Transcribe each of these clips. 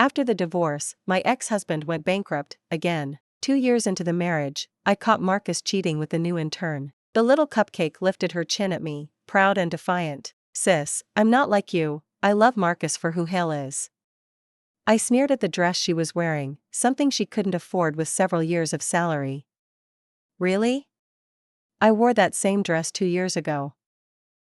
After the divorce, my ex-husband went bankrupt, again. 2 years into the marriage, I caught Marcus cheating with the new intern. The little cupcake lifted her chin at me, proud and defiant. Sis, I'm not like you, I love Marcus for who Hale is. I sneered at the dress she was wearing, something she couldn't afford with several years of salary. Really? I wore that same dress 2 years ago.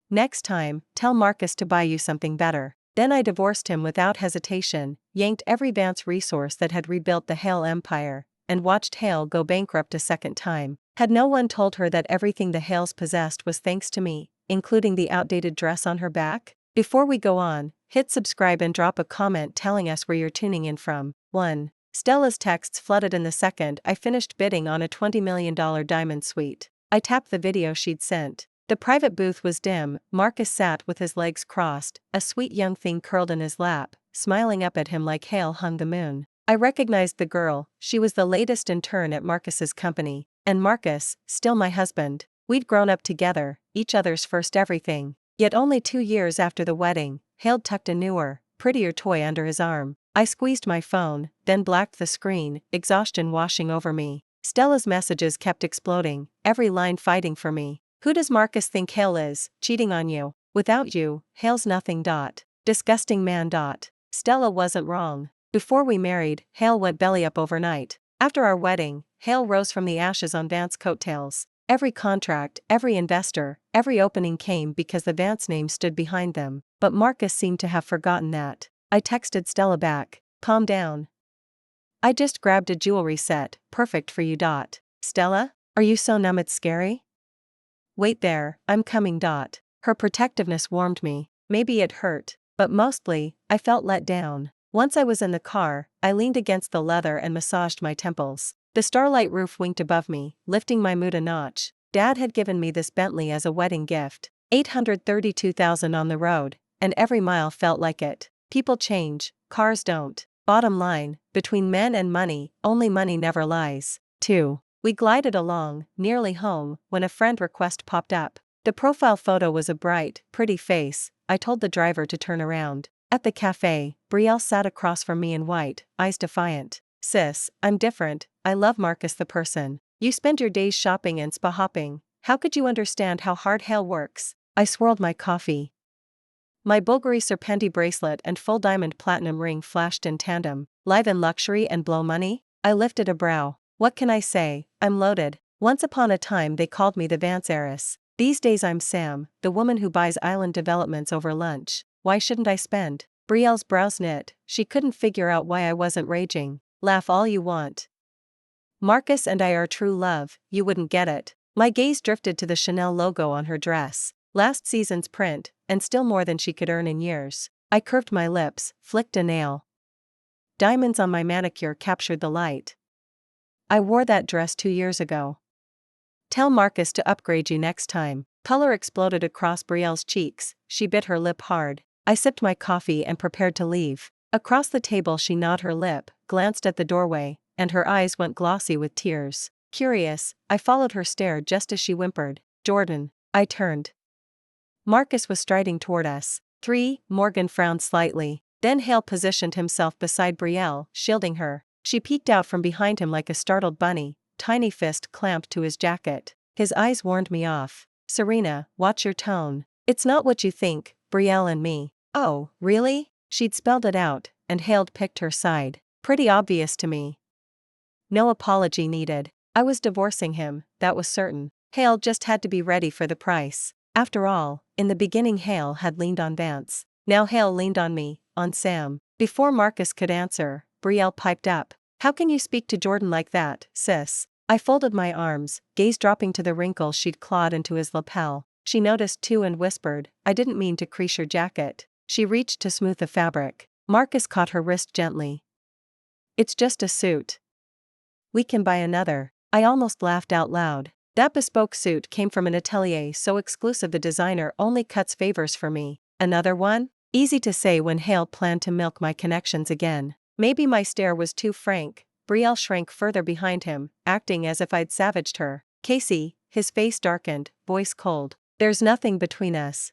Next time, tell Marcus to buy you something better. Then I divorced him without hesitation, yanked every Vance resource that had rebuilt the Hale empire, and watched Hale go bankrupt a second time. Had no one told her that everything the Hales possessed was thanks to me, including the outdated dress on her back? Before we go on, hit subscribe and drop a comment telling us where you're tuning in from. 1. Stella's texts flooded in the second I finished bidding on a $20 million diamond suite. I tapped the video she'd sent. The private booth was dim. Marcus sat with his legs crossed, a sweet young thing curled in his lap, smiling up at him like Hale hung the moon. I recognized the girl. She was the latest intern at Marcus's company. And Marcus, still my husband. We'd grown up together, each other's first everything. Yet only 2 years after the wedding, Hale tucked a newer, prettier toy under his arm. I squeezed my phone, then blacked the screen, exhaustion washing over me. Stella's messages kept exploding, every line fighting for me. Who does Marcus think Hale is, cheating on you? Without you, Hale's nothing. Disgusting man. Stella wasn't wrong. Before we married, Hale went belly up overnight. After our wedding, Hale rose from the ashes on Vance coattails. Every contract, every investor, every opening came because the Vance name stood behind them, but Marcus seemed to have forgotten that. I texted Stella back, calm down. I just grabbed a jewelry set, perfect for you. Stella? Are you so numb it's scary? Wait there, I'm coming. Her protectiveness warmed me. Maybe it hurt, but mostly, I felt let down. Once I was in the car, I leaned against the leather and massaged my temples. The starlight roof winked above me, lifting my mood a notch. Dad had given me this Bentley as a wedding gift. $832,000 on the road, and every mile felt like it. People change, cars don't. Bottom line, between men and money, only money never lies. 2. We glided along, nearly home, when a friend request popped up. The profile photo was a bright, pretty face. I told the driver to turn around. At the cafe, Brielle sat across from me in white, eyes defiant. Sis, I'm different. I love Marcus the person. You spend your days shopping and spa hopping. How could you understand how hard Hale works? I swirled my coffee. My Bulgari Serpenti bracelet and full diamond platinum ring flashed in tandem. Live in luxury and blow money? I lifted a brow. What can I say? I'm loaded. Once upon a time they called me the Vance heiress. These days I'm Sam, the woman who buys island developments over lunch. Why shouldn't I spend? Brielle's brows knit. She couldn't figure out why I wasn't raging. Laugh all you want. Marcus and I are true love, you wouldn't get it. My gaze drifted to the Chanel logo on her dress. Last season's print, and still more than she could earn in years. I curved my lips, flicked a nail. Diamonds on my manicure captured the light. I wore that dress 2 years ago. Tell Marcus to upgrade you next time. Color exploded across Brielle's cheeks. She bit her lip hard. I sipped my coffee and prepared to leave. Across the table she gnawed her lip, glanced at the doorway, and her eyes went glossy with tears. Curious, I followed her stare just as she whimpered. Jordan. I turned. Marcus was striding toward us. 3. Morgan frowned slightly. Then Hale positioned himself beside Brielle, shielding her. She peeked out from behind him like a startled bunny, tiny fist clamped to his jacket. His eyes warned me off. Serena, watch your tone. It's not what you think, Brielle and me. Oh, really? She'd spelled it out, and Hale picked her side. Pretty obvious to me. No apology needed. I was divorcing him, that was certain. Hale just had to be ready for the price. After all, in the beginning Hale had leaned on Vance. Now Hale leaned on me, on Sam. Before Marcus could answer, Brielle piped up. How can you speak to Jordan like that, sis? I folded my arms, gaze dropping to the wrinkle she'd clawed into his lapel. She noticed too and whispered, I didn't mean to crease your jacket. She reached to smooth the fabric. Marcus caught her wrist gently. It's just a suit. We can buy another. I almost laughed out loud. That bespoke suit came from an atelier so exclusive the designer only cuts favors for me. Another one? Easy to say when Hale planned to milk my connections again. Maybe my stare was too frank. Brielle shrank further behind him, acting as if I'd savaged her. Casey, his face darkened, voice cold. There's nothing between us.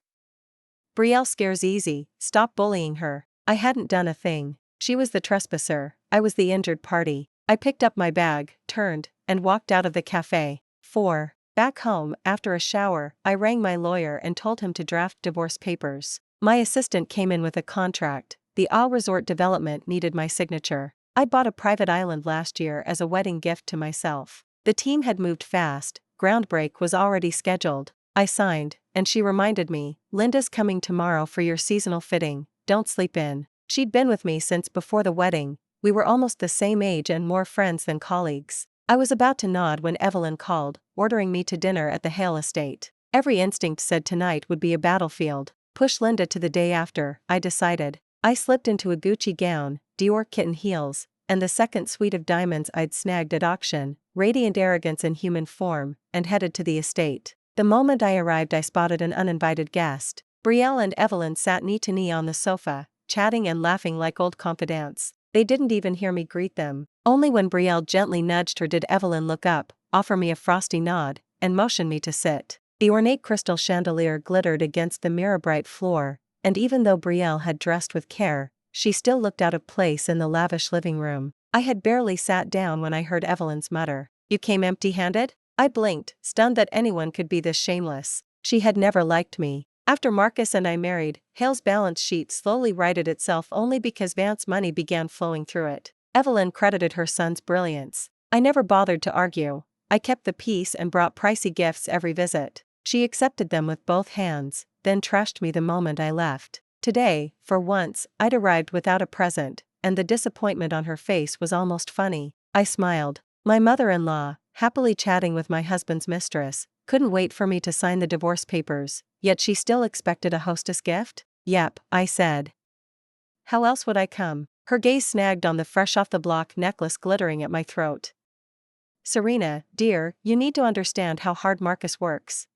Brielle scares easy, stop bullying her. I hadn't done a thing. She was the trespasser, I was the injured party. I picked up my bag, turned, and walked out of the cafe. 4. Back home, after a shower, I rang my lawyer and told him to draft divorce papers. My assistant came in with a contract. The Isle Resort development needed my signature. I bought a private island last year as a wedding gift to myself. The team had moved fast, groundbreak was already scheduled. I signed, and she reminded me, Linda's coming tomorrow for your seasonal fitting, don't sleep in. She'd been with me since before the wedding, we were almost the same age and more friends than colleagues. I was about to nod when Evelyn called, ordering me to dinner at the Hale estate. Every instinct said tonight would be a battlefield. Push Linda to the day after, I decided. I slipped into a Gucci gown, Dior kitten heels, and the second suite of diamonds I'd snagged at auction, radiant arrogance in human form, and headed to the estate. The moment I arrived I spotted an uninvited guest. Brielle and Evelyn sat knee to knee on the sofa, chatting and laughing like old confidants. They didn't even hear me greet them. Only when Brielle gently nudged her did Evelyn look up, offer me a frosty nod, and motion me to sit. The ornate crystal chandelier glittered against the mirror-bright floor, and even though Brielle had dressed with care, she still looked out of place in the lavish living room. I had barely sat down when I heard Evelyn's mutter, "You came empty-handed?" I blinked, stunned that anyone could be this shameless. She had never liked me. After Marcus and I married, Hale's balance sheet slowly righted itself only because Vance's money began flowing through it. Evelyn credited her son's brilliance. I never bothered to argue. I kept the peace and brought pricey gifts every visit. She accepted them with both hands, then trashed me the moment I left. Today, for once, I'd arrived without a present, and the disappointment on her face was almost funny. I smiled. My mother-in-law, happily chatting with my husband's mistress, couldn't wait for me to sign the divorce papers, yet she still expected a hostess gift? Yep, I said. How else would I come? Her gaze snagged on the fresh-off-the-block necklace glittering at my throat. Serena, dear, you need to understand how hard Marcus works.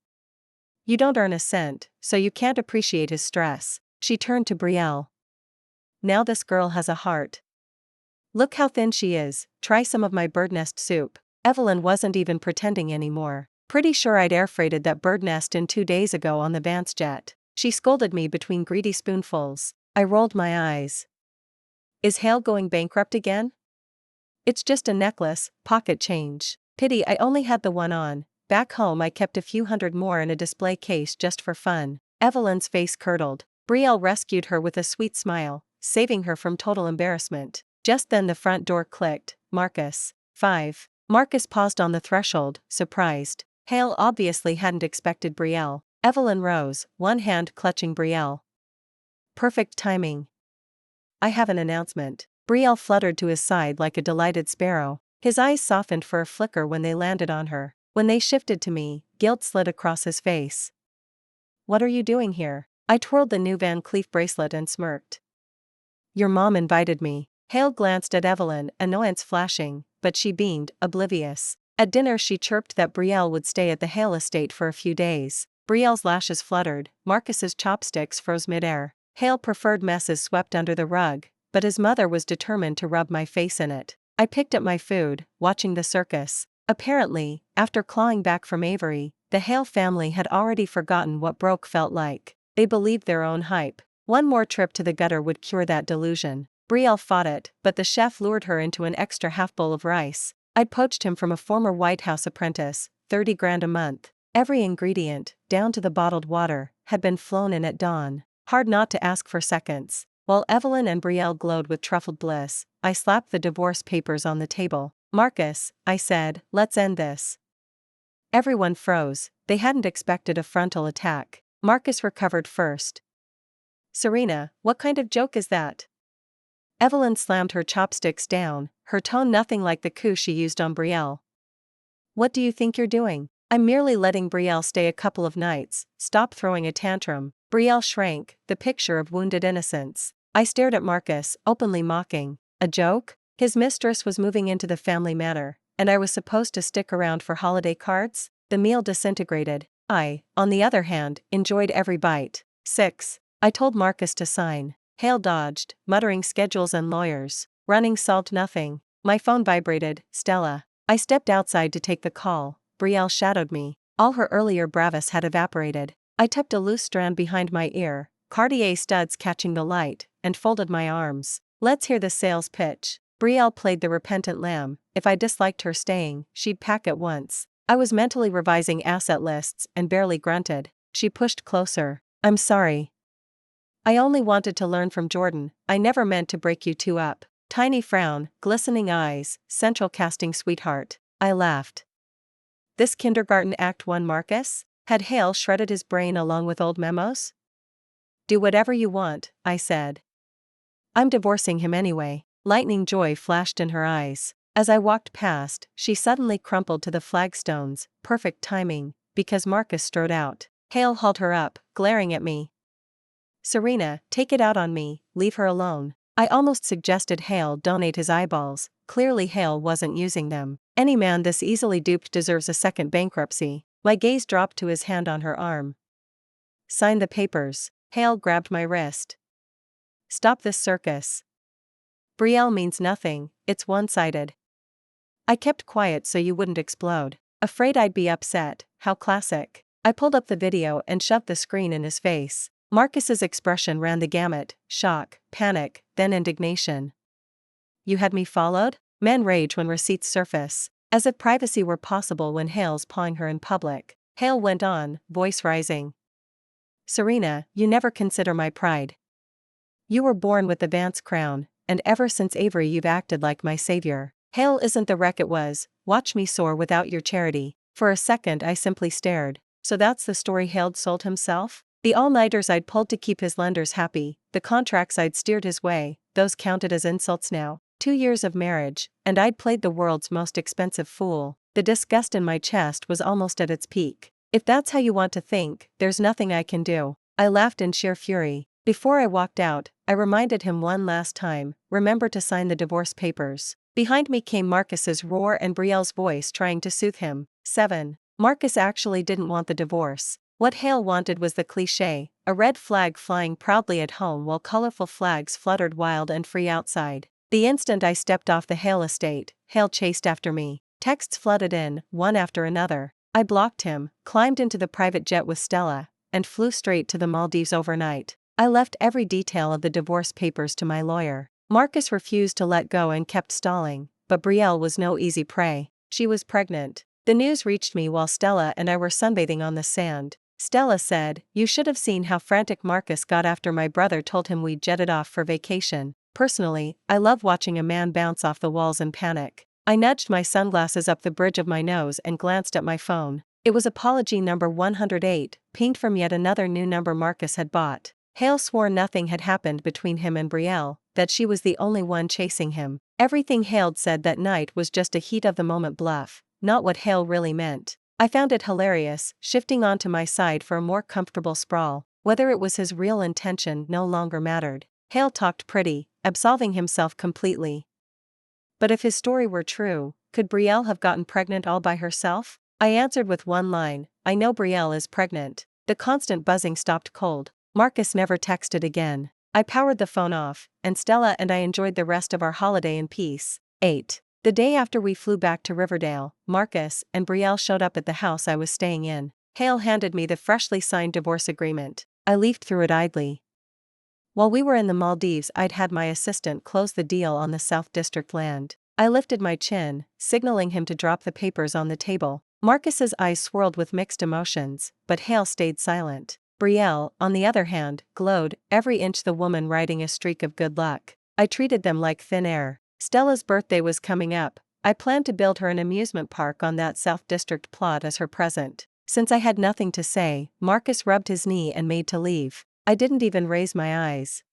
You don't earn a cent, so you can't appreciate his stress. She turned to Brielle. Now this girl has a heart. Look how thin she is, try some of my bird nest soup. Evelyn wasn't even pretending anymore. Pretty sure I'd air freighted that bird nest in 2 days ago on the Vance jet. She scolded me between greedy spoonfuls. I rolled my eyes. Is Hale going bankrupt again? It's just a necklace, pocket change. Pity I only had the one on. Back home I kept a few hundred more in a display case just for fun. Evelyn's face curdled. Brielle rescued her with a sweet smile, saving her from total embarrassment. Just then the front door clicked. Marcus. 5. Marcus paused on the threshold, surprised. Hale obviously hadn't expected Brielle. Evelyn rose, one hand clutching Brielle. Perfect timing. I have an announcement. Brielle fluttered to his side like a delighted sparrow. His eyes softened for a flicker when they landed on her. When they shifted to me, guilt slid across his face. What are you doing here? I twirled the new Van Cleef bracelet and smirked. Your mom invited me. Hale glanced at Evelyn, annoyance flashing, but she beamed, oblivious. At dinner she chirped that Brielle would stay at the Hale estate for a few days. Brielle's lashes fluttered, Marcus's chopsticks froze midair. Hale preferred messes swept under the rug, but his mother was determined to rub my face in it. I picked at my food, watching the circus. Apparently, after clawing back from Avery, the Hale family had already forgotten what broke felt like. They believed their own hype. One more trip to the gutter would cure that delusion. Brielle fought it, but the chef lured her into an extra half bowl of rice. I'd poached him from a former White House apprentice, 30 grand a month. Every ingredient, down to the bottled water, had been flown in at dawn. Hard not to ask for seconds. While Evelyn and Brielle glowed with truffled bliss, I slapped the divorce papers on the table. Marcus, I said, let's end this. Everyone froze. They hadn't expected a frontal attack. Marcus recovered first. Serena, what kind of joke is that? Evelyn slammed her chopsticks down, her tone nothing like the coup she used on Brielle. What do you think you're doing? I'm merely letting Brielle stay a couple of nights. Stop throwing a tantrum. Brielle shrank, the picture of wounded innocence. I stared at Marcus, openly mocking. A joke? His mistress was moving into the family manor, and I was supposed to stick around for holiday cards? The meal disintegrated. I, on the other hand, enjoyed every bite. 6. I told Marcus to sign. Hale dodged, muttering schedules and lawyers. Running solved nothing. My phone vibrated. Stella. I stepped outside to take the call. Brielle shadowed me. All her earlier bravas had evaporated. I tucked a loose strand behind my ear, Cartier studs catching the light, and folded my arms. Let's hear the sales pitch. Brielle played the repentant lamb. If I disliked her staying, she'd pack at once. I was mentally revising asset lists and barely grunted. She pushed closer. I'm sorry. I only wanted to learn from Jordan. I never meant to break you two up. Tiny frown, glistening eyes, central casting sweetheart. I laughed. This kindergarten Act 1 Marcus? Had Hale shredded his brain along with old memos? Do whatever you want, I said. I'm divorcing him anyway. Lightning joy flashed in her eyes. As I walked past, she suddenly crumpled to the flagstones, perfect timing, because Marcus strode out. Hale hauled her up, glaring at me. Serena, take it out on me, leave her alone. I almost suggested Hale donate his eyeballs. Clearly Hale wasn't using them. Any man this easily duped deserves a second bankruptcy. My gaze dropped to his hand on her arm. Sign the papers. Hale grabbed my wrist. Stop this circus. Brielle means nothing, it's one-sided. I kept quiet so you wouldn't explode. Afraid I'd be upset. How classic. I pulled up the video and shoved the screen in his face. Marcus's expression ran the gamut: shock, panic, then indignation. You had me followed? Men rage when receipts surface. As if privacy were possible when Hale's pawing her in public. Hale went on, voice rising. Serena, you never consider my pride. You were born with the Vance crown, and ever since Avery you've acted like my savior. Hale isn't the wreck it was. Watch me soar without your charity. For a second I simply stared. So that's the story Hale sold himself? The all-nighters I'd pulled to keep his lenders happy, the contracts I'd steered his way, those counted as insults now. 2 years of marriage, and I'd played the world's most expensive fool. The disgust in my chest was almost at its peak. If that's how you want to think, there's nothing I can do. I laughed in sheer fury. Before I walked out, I reminded him one last time, remember to sign the divorce papers. Behind me came Marcus's roar and Brielle's voice trying to soothe him. 7. Marcus actually didn't want the divorce. What Hale wanted was the cliché, a red flag flying proudly at home while colorful flags fluttered wild and free outside. The instant I stepped off the Hale estate, Hale chased after me. Texts flooded in, one after another. I blocked him, climbed into the private jet with Stella, and flew straight to the Maldives overnight. I left every detail of the divorce papers to my lawyer. Marcus refused to let go and kept stalling, but Brielle was no easy prey. She was pregnant. The news reached me while Stella and I were sunbathing on the sand. Stella said, "You should have seen how frantic Marcus got after my brother told him we'd jetted off for vacation." Personally, I love watching a man bounce off the walls in panic. I nudged my sunglasses up the bridge of my nose and glanced at my phone. It was apology number 108, pinged from yet another new number Marcus had bought. Hale swore nothing had happened between him and Brielle, that she was the only one chasing him. Everything Hale said that night was just a heat-of-the-moment bluff, not what Hale really meant. I found it hilarious, shifting onto my side for a more comfortable sprawl. Whether it was his real intention no longer mattered. Hale talked pretty, absolving himself completely. But if his story were true, could Brielle have gotten pregnant all by herself? I answered with one line, I know Brielle is pregnant. The constant buzzing stopped cold. Marcus never texted again. I powered the phone off, and Stella and I enjoyed the rest of our holiday in peace. 8. The day after we flew back to Riverdale, Marcus and Brielle showed up at the house I was staying in. Hale handed me the freshly signed divorce agreement. I leafed through it idly. While we were in the Maldives, I'd had my assistant close the deal on the South District land. I lifted my chin, signaling him to drop the papers on the table. Marcus's eyes swirled with mixed emotions, but Hale stayed silent. Brielle, on the other hand, glowed, every inch the woman riding a streak of good luck. I treated them like thin air. Stella's birthday was coming up. I planned to build her an amusement park on that South District plot as her present. Since I had nothing to say, Marcus rubbed his knee and made to leave. I didn't even raise my eyes.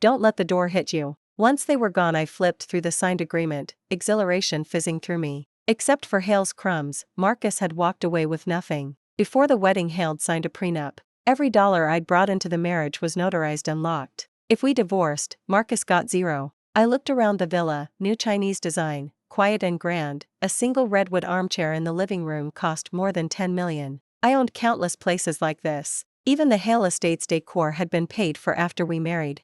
Don't let the door hit you. Once they were gone, I flipped through the signed agreement, exhilaration fizzing through me. Except for Hale's crumbs, Marcus had walked away with nothing. Before the wedding, Hale signed a prenup. Every dollar I'd brought into the marriage was notarized and locked. If we divorced, Marcus got zero. I looked around the villa, new Chinese design, quiet and grand. A single redwood armchair in the living room cost more than $10 million. I owned countless places like this. Even the Hale estate's decor had been paid for after we married.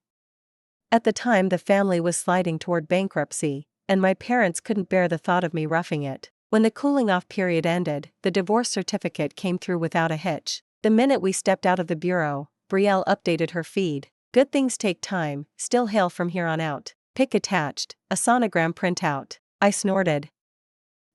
At the time, the family was sliding toward bankruptcy, and my parents couldn't bear the thought of me roughing it. When the cooling-off period ended, the divorce certificate came through without a hitch. The minute we stepped out of the bureau, Brielle updated her feed. Good things take time, still Hale from here on out. Pic attached, a sonogram printout. I snorted.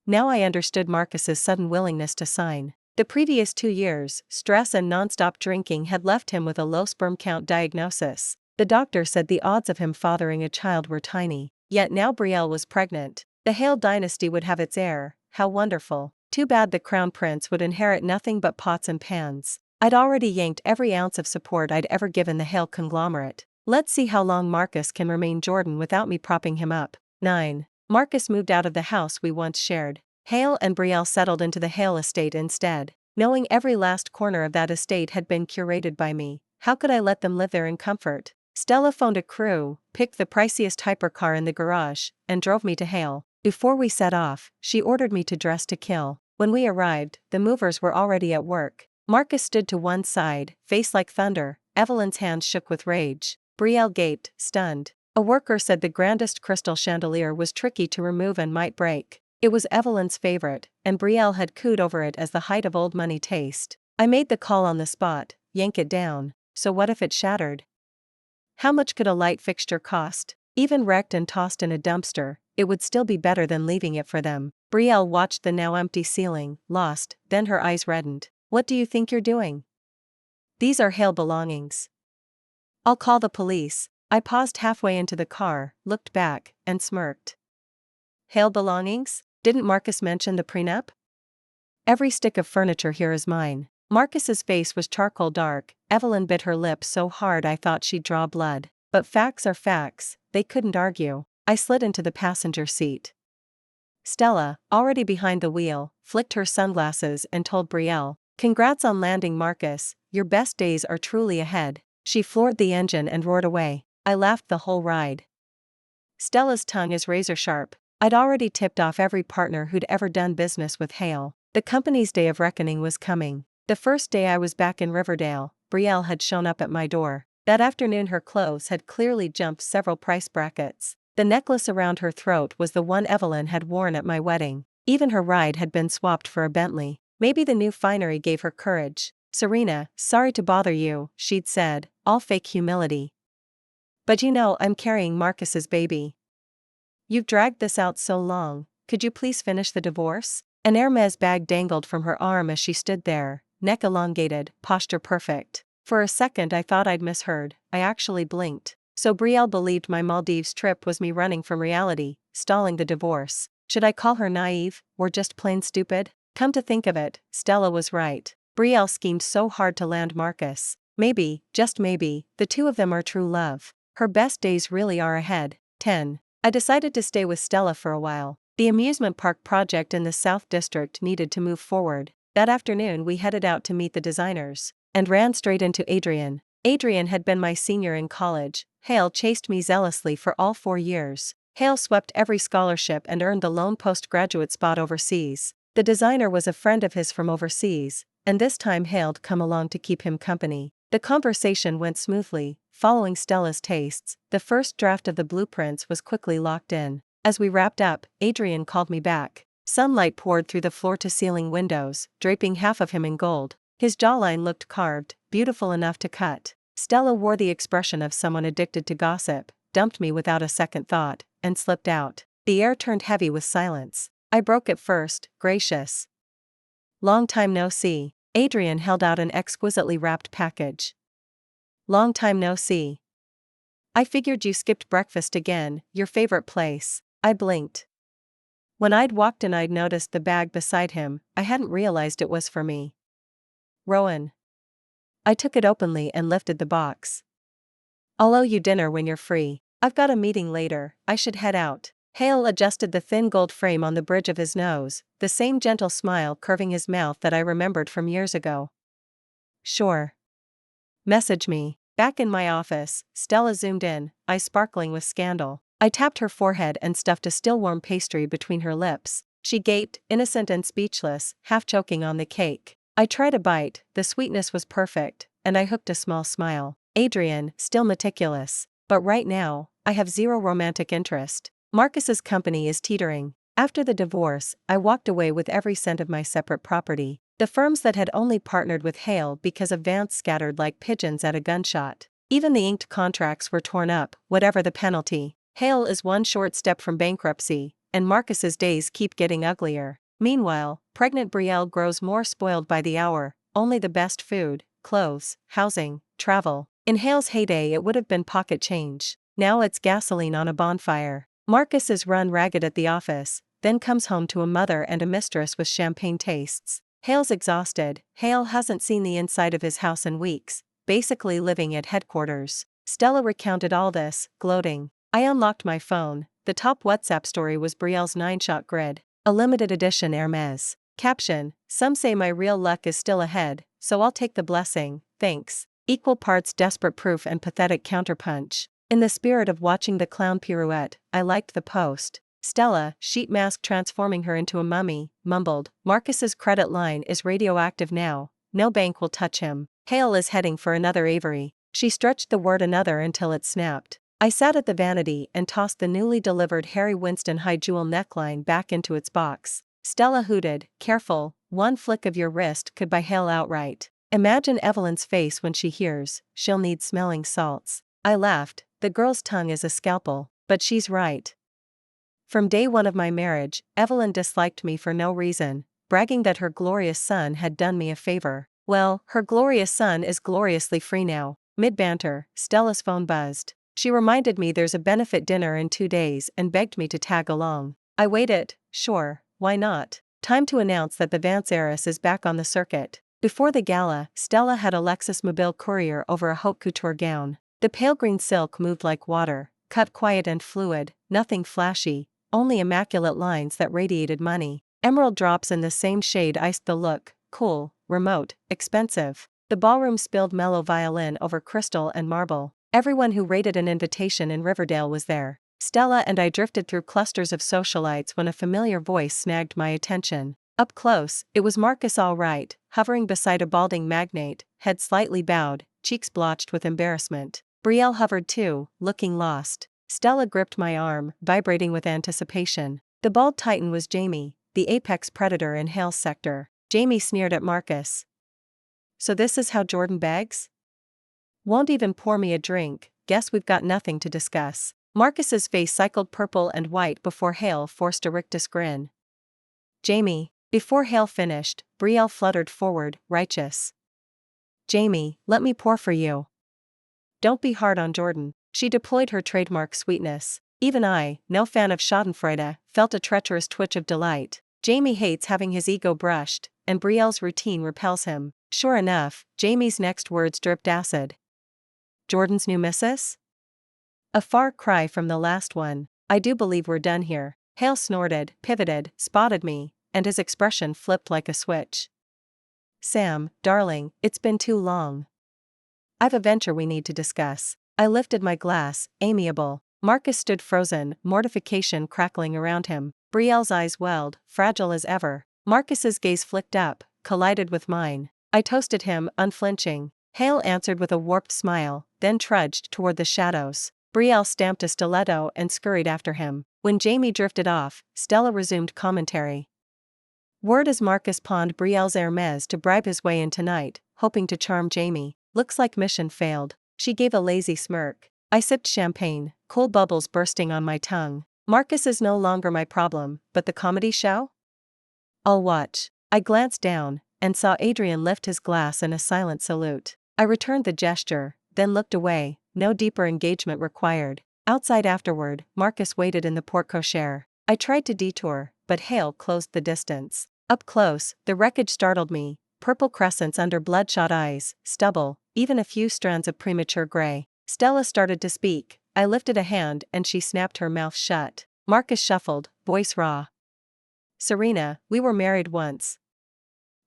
Now I understood Marcus's sudden willingness to sign. The previous 2 years, stress and non-stop drinking had left him with a low sperm count diagnosis. The doctor said the odds of him fathering a child were tiny. Yet now Brielle was pregnant. The Hale dynasty would have its heir. How wonderful. Too bad the crown prince would inherit nothing but pots and pans. I'd already yanked every ounce of support I'd ever given the Hale conglomerate. Let's see how long Marcus can remain Jordan without me propping him up. 9. Marcus moved out of the house we once shared. Hale and Brielle settled into the Hale estate instead. Knowing every last corner of that estate had been curated by me, how could I let them live there in comfort? Stella phoned a crew, picked the priciest hypercar in the garage, and drove me to Hale. Before we set off, she ordered me to dress to kill. When we arrived, the movers were already at work. Marcus stood to one side, face like thunder. Evelyn's hands shook with rage. Brielle gaped, stunned. A worker said the grandest crystal chandelier was tricky to remove and might break. It was Evelyn's favorite, and Brielle had cooed over it as the height of old money taste. I made the call on the spot, yank it down. So what if it shattered? How much could a light fixture cost? Even wrecked and tossed in a dumpster, it would still be better than leaving it for them. Brielle watched the now empty ceiling, lost, then her eyes reddened. What do you think you're doing? These are Hale belongings. I'll call the police. I paused halfway into the car, looked back, and smirked. Hale belongings? Didn't Marcus mention the prenup? Every stick of furniture here is mine. Marcus's face was charcoal dark. Evelyn bit her lip so hard I thought she'd draw blood. But facts are facts, they couldn't argue. I slid into the passenger seat. Stella, already behind the wheel, flicked her sunglasses and told Brielle, "Congrats on landing Marcus, your best days are truly ahead." She floored the engine and roared away. I laughed the whole ride. Stella's tongue is razor sharp. I'd already tipped off every partner who'd ever done business with Hale. The company's day of reckoning was coming. The first day I was back in Riverdale, Brielle had shown up at my door. That afternoon her clothes had clearly jumped several price brackets. The necklace around her throat was the one Evelyn had worn at my wedding. Even her ride had been swapped for a Bentley. Maybe the new finery gave her courage. "Serena, sorry to bother you," she'd said, all fake humility. "But you know I'm carrying Marcus's baby. You've dragged this out so long, could you please finish the divorce?" An Hermes bag dangled from her arm as she stood there, neck elongated, posture perfect. For a second I thought I'd misheard. I actually blinked. So Brielle believed my Maldives trip was me running from reality, stalling the divorce. Should I call her naive, or just plain stupid? Come to think of it, Stella was right. Brielle schemed so hard to land Marcus. Maybe, just maybe, the two of them are true love. Her best days really are ahead. 10. I decided to stay with Stella for a while. The amusement park project in the South District needed to move forward. That afternoon we headed out to meet the designers, and ran straight into Adrian. Adrian had been my senior in college. Hale chased me zealously for all 4 years. Hale swept every scholarship and earned the lone postgraduate spot overseas. The designer was a friend of his from overseas, and this time Hale'd come along to keep him company. The conversation went smoothly, following Stella's tastes. The first draft of the blueprints was quickly locked in. As we wrapped up, Adrian called me back. Sunlight poured through the floor-to-ceiling windows, draping half of him in gold. His jawline looked carved, beautiful enough to cut. Stella wore the expression of someone addicted to gossip, dumped me without a second thought, and slipped out. The air turned heavy with silence. I broke it first, gracious. "Long time no see." Adrian held out an exquisitely wrapped package. "Long time no see. I figured you skipped breakfast again, your favorite place." I blinked. When I'd walked in I'd noticed the bag beside him. I hadn't realized it was for me. "Rowan." I took it openly and lifted the box. "I'll owe you dinner when you're free. I've got a meeting later, I should head out." Hale adjusted the thin gold frame on the bridge of his nose, the same gentle smile curving his mouth that I remembered from years ago. "Sure. Message me." Back in my office, Stella zoomed in, eyes sparkling with scandal. I tapped her forehead and stuffed a still-warm pastry between her lips. She gaped, innocent and speechless, half choking on the cake. I tried a bite, the sweetness was perfect, and I hooked a small smile. Adrian, still meticulous. But right now, I have zero romantic interest. Marcus's company is teetering. After the divorce, I walked away with every cent of my separate property. The firms that had only partnered with Hale because of Vance scattered like pigeons at a gunshot. Even the inked contracts were torn up, whatever the penalty. Hale is one short step from bankruptcy, and Marcus's days keep getting uglier. Meanwhile, pregnant Brielle grows more spoiled by the hour, only the best food, clothes, housing, travel. In Hale's heyday it would have been pocket change. Now it's gasoline on a bonfire. Marcus is run ragged at the office, then comes home to a mother and a mistress with champagne tastes. Hale's exhausted. Hale hasn't seen the inside of his house in weeks, basically living at headquarters. Stella recounted all this, gloating. I unlocked my phone. The top WhatsApp story was Brielle's 9-shot grid. A limited edition Hermes. Caption: some say my real luck is still ahead, so I'll take the blessing, thanks. Equal parts desperate proof and pathetic counterpunch. In the spirit of watching the clown pirouette, I liked the post. Stella, sheet mask transforming her into a mummy, mumbled, Marcus's credit line is radioactive now, no bank will touch him. Hale is heading for another Avery. She stretched the word another until it snapped. I sat at the vanity and tossed the newly delivered Harry Winston high jewel neckline back into its box. Stella hooted, careful, one flick of your wrist could buy Hale outright. Imagine Evelyn's face when she hears, she'll need smelling salts. I laughed, the girl's tongue is a scalpel, but she's right. From day one of my marriage, Evelyn disliked me for no reason, bragging that her glorious son had done me a favor. Well, her glorious son is gloriously free now. Mid-banter, Stella's phone buzzed. She reminded me there's a benefit dinner in 2 days and begged me to tag along. I waited, sure, why not? Time to announce that the Vance heiress is back on the circuit. Before the gala, Stella had a Lexus Mobile Courier over a haute couture gown. The pale green silk moved like water, cut quiet and fluid, nothing flashy, only immaculate lines that radiated money. Emerald drops in the same shade iced the look, cool, remote, expensive. The ballroom spilled mellow violin over crystal and marble. Everyone who rated an invitation in Riverdale was there. Stella and I drifted through clusters of socialites when a familiar voice snagged my attention. Up close, it was Marcus all right, hovering beside a balding magnate, head slightly bowed, cheeks blotched with embarrassment. Brielle hovered too, looking lost. Stella gripped my arm, vibrating with anticipation. The bald titan was Jamie, the apex predator in Hale's sector. Jamie sneered at Marcus. So this is how Jordan begs? Won't even pour me a drink, guess we've got nothing to discuss. Marcus's face cycled purple and white before Hale forced a rictus grin. Jamie. Before Hale finished, Brielle fluttered forward, righteous. Jamie, let me pour for you. Don't be hard on Jordan. She deployed her trademark sweetness. Even I, no fan of schadenfreude, felt a treacherous twitch of delight. Jamie hates having his ego brushed, and Brielle's routine repels him. Sure enough, Jamie's next words dripped acid. Jordan's new missus? A far cry from the last one. I do believe we're done here. Hale snorted, pivoted, spotted me, and his expression flipped like a switch. Sam, darling, it's been too long. I've a venture we need to discuss. I lifted my glass, amiable. Marcus stood frozen, mortification crackling around him. Brielle's eyes welled, fragile as ever. Marcus's gaze flicked up, collided with mine. I toasted him, unflinching. Hale answered with a warped smile, then trudged toward the shadows. Brielle stamped a stiletto and scurried after him. When Jamie drifted off, Stella resumed commentary. Word is Marcus pawned Brielle's Hermes to bribe his way in tonight, hoping to charm Jamie. Looks like mission failed. She gave a lazy smirk. I sipped champagne, cold bubbles bursting on my tongue. Marcus is no longer my problem, but the comedy show? I'll watch. I glanced down, and saw Adrian lift his glass in a silent salute. I returned the gesture, then looked away, no deeper engagement required. Outside afterward, Marcus waited in the porte-cochere. I tried to detour, but Hale closed the distance. Up close, the wreckage startled me. Purple crescents under bloodshot eyes, stubble, even a few strands of premature gray. Stella started to speak. I lifted a hand and she snapped her mouth shut. Marcus shuffled, voice raw. Serena, we were married once.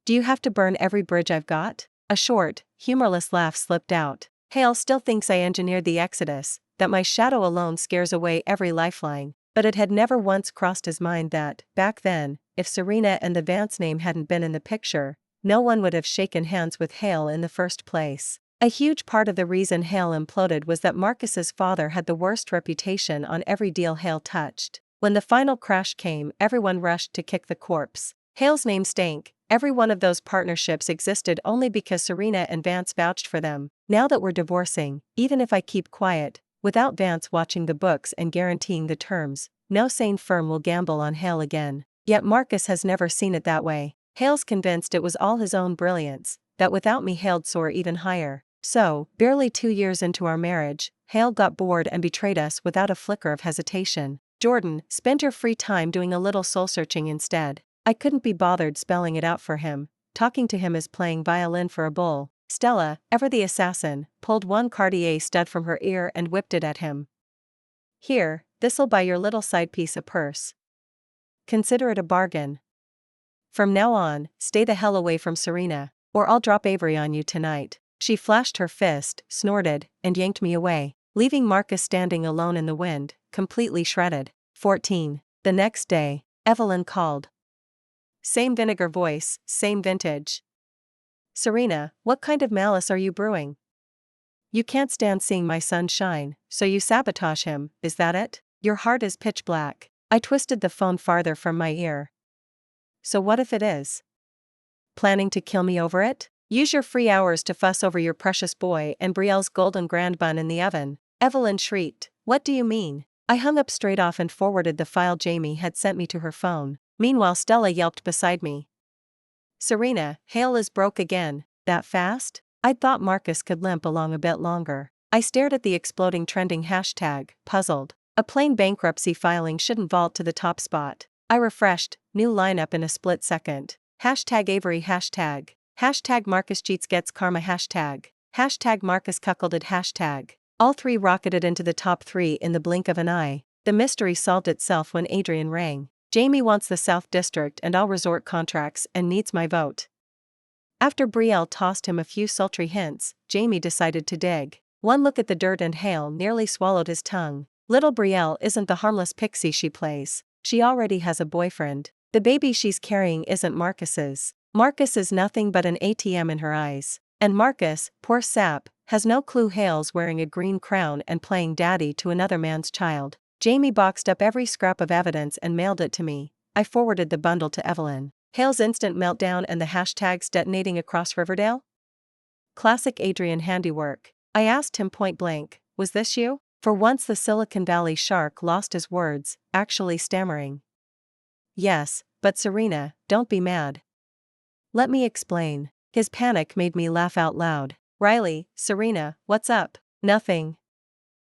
Do you have to burn every bridge I've got? A short, humorless laugh slipped out. Hale still thinks I engineered the exodus, that my shadow alone scares away every lifeline, but it had never once crossed his mind that, back then, if Serena and the Vance name hadn't been in the picture, no one would have shaken hands with Hale in the first place. A huge part of the reason Hale imploded was that Marcus's father had the worst reputation on every deal Hale touched. When the final crash came, everyone rushed to kick the corpse. Hale's name stank. Every one of those partnerships existed only because Serena and Vance vouched for them. Now that we're divorcing, even if I keep quiet, without Vance watching the books and guaranteeing the terms, no sane firm will gamble on Hale again. Yet Marcus has never seen it that way. Hale's convinced it was all his own brilliance, that without me Hale'd soar even higher. So, barely 2 years into our marriage, Hale got bored and betrayed us without a flicker of hesitation. Jordan, spend your free time doing a little soul-searching instead. I couldn't be bothered spelling it out for him. Talking to him is playing violin for a bull. Stella, ever the assassin, pulled one Cartier stud from her ear and whipped it at him. Here, this'll buy your little side piece a purse. Consider it a bargain. From now on, stay the hell away from Serena, or I'll drop Avery on you tonight. She flashed her fist, snorted, and yanked me away, leaving Marcus standing alone in the wind, completely shredded. 14. The next day, Evelyn called. Same vinegar voice, same vintage. Serena, what kind of malice are you brewing? You can't stand seeing my son shine, so you sabotage him, is that it? Your heart is pitch black. I twisted the phone farther from my ear. So what if it is? Planning to kill me over it? Use your free hours to fuss over your precious boy and Brielle's golden grand bun in the oven. Evelyn shrieked, what do you mean? I hung up straight off and forwarded the file Jamie had sent me to her phone. Meanwhile Stella yelped beside me. Serena, Hale is broke again. That fast? I'd thought Marcus could limp along a bit longer. I stared at the exploding trending hashtag, puzzled. A plain bankruptcy filing shouldn't vault to the top spot. I refreshed, new lineup in a split second. Hashtag Avery hashtag. Hashtag Marcus cheats gets karma hashtag. Hashtag Marcus cuckolded hashtag. All three rocketed into the top 3 in the blink of an eye. The mystery solved itself when Adrian rang. Jamie wants the South District and all resort contracts and needs my vote. After Brielle tossed him a few sultry hints, Jamie decided to dig. One look at the dirt and Hale nearly swallowed his tongue. Little Brielle isn't the harmless pixie she plays. She already has a boyfriend. The baby she's carrying isn't Marcus's. Marcus is nothing but an ATM in her eyes. And Marcus, poor sap, has no clue Hale's wearing a green crown and playing daddy to another man's child. Jamie boxed up every scrap of evidence and mailed it to me. I forwarded the bundle to Evelyn. Hale's instant meltdown and the hashtags detonating across Riverdale? Classic Adrian handiwork. I asked him point blank, was this you? For once the Silicon Valley shark lost his words, actually stammering. Yes, but Serena, don't be mad. Let me explain. His panic made me laugh out loud. Riley, Serena, what's up? Nothing.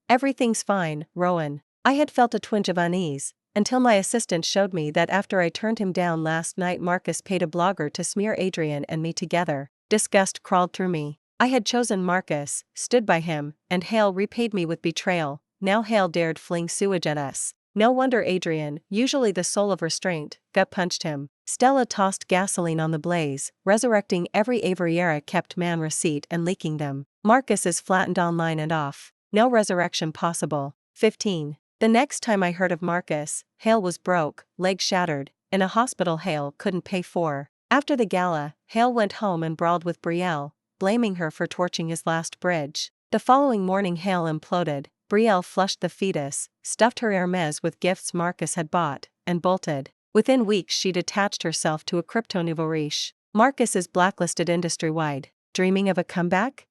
Everything's fine, Rowan. I had felt a twinge of unease, until my assistant showed me that after I turned him down last night Marcus paid a blogger to smear Adrian and me together. Disgust crawled through me. I had chosen Marcus, stood by him, and Hale repaid me with betrayal. Now Hale dared fling sewage at us. No wonder Adrian, usually the soul of restraint, gut-punched him. Stella tossed gasoline on the blaze, resurrecting every Avery era kept man receipt and leaking them. Marcus is flattened online and off. No resurrection possible. 15. The next time I heard of Marcus, Hale was broke, leg shattered, in a hospital Hale couldn't pay for. After the gala, Hale went home and brawled with Brielle, blaming her for torching his last bridge. The following morning Hale imploded. Brielle flushed the fetus, stuffed her Hermes with gifts Marcus had bought, and bolted. Within weeks she detached herself to a crypto nouveau riche. Marcus is blacklisted industry-wide. Dreaming of a comeback?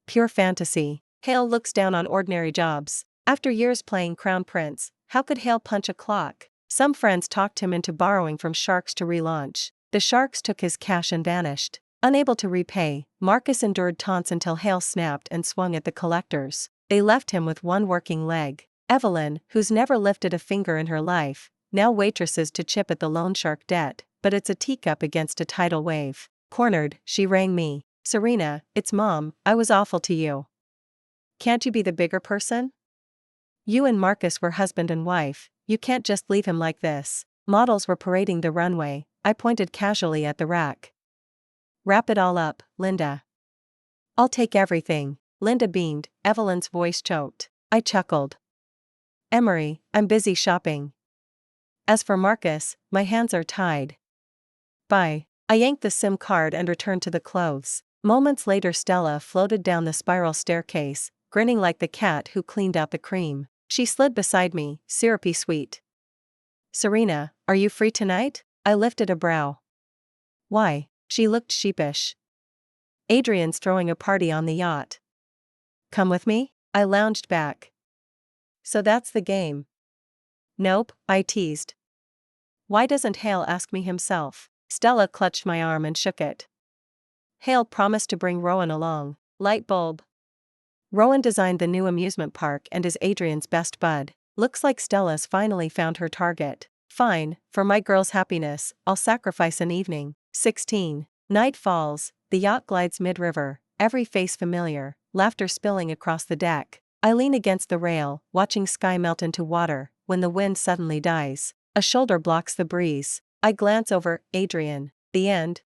Pure fantasy. Hale looks down on ordinary jobs. After years playing Crown Prince, how could Hale punch a clock? Some friends talked him into borrowing from sharks to relaunch. The sharks took his cash and vanished. Unable to repay, Marcus endured taunts until Hale snapped and swung at the collectors. They left him with one working leg. Evelyn, who's never lifted a finger in her life, now waitresses to chip at the loan shark debt, but it's a teacup against a tidal wave. Cornered, she rang me. Serena, it's Mom, I was awful to you. Can't you be the bigger person? You and Marcus were husband and wife, you can't just leave him like this. Models were parading the runway, I pointed casually at the rack. Wrap it all up, Linda. I'll take everything. Linda beamed, Evelyn's voice choked. I chuckled. Emery, I'm busy shopping. As for Marcus, my hands are tied. Bye. I yanked the SIM card and returned to the clothes. Moments later Stella floated down the spiral staircase, grinning like the cat who cleaned out the cream. She slid beside me, syrupy sweet. Serena, are you free tonight? I lifted a brow. Why? She looked sheepish. Adrian's throwing a party on the yacht. Come with me? I lounged back. So that's the game. Nope, I teased. Why doesn't Hale ask me himself? Stella clutched my arm and shook it. Hale promised to bring Rowan along. Light bulb. Rowan designed the new amusement park and is Adrian's best bud. Looks like Stella's finally found her target. Fine, for my girl's happiness, I'll sacrifice an evening. 16. Night falls, the yacht glides mid-river, every face familiar, laughter spilling across the deck. I lean against the rail, watching sky melt into water, when the wind suddenly dies. A shoulder blocks the breeze. I glance over. Adrian. The end.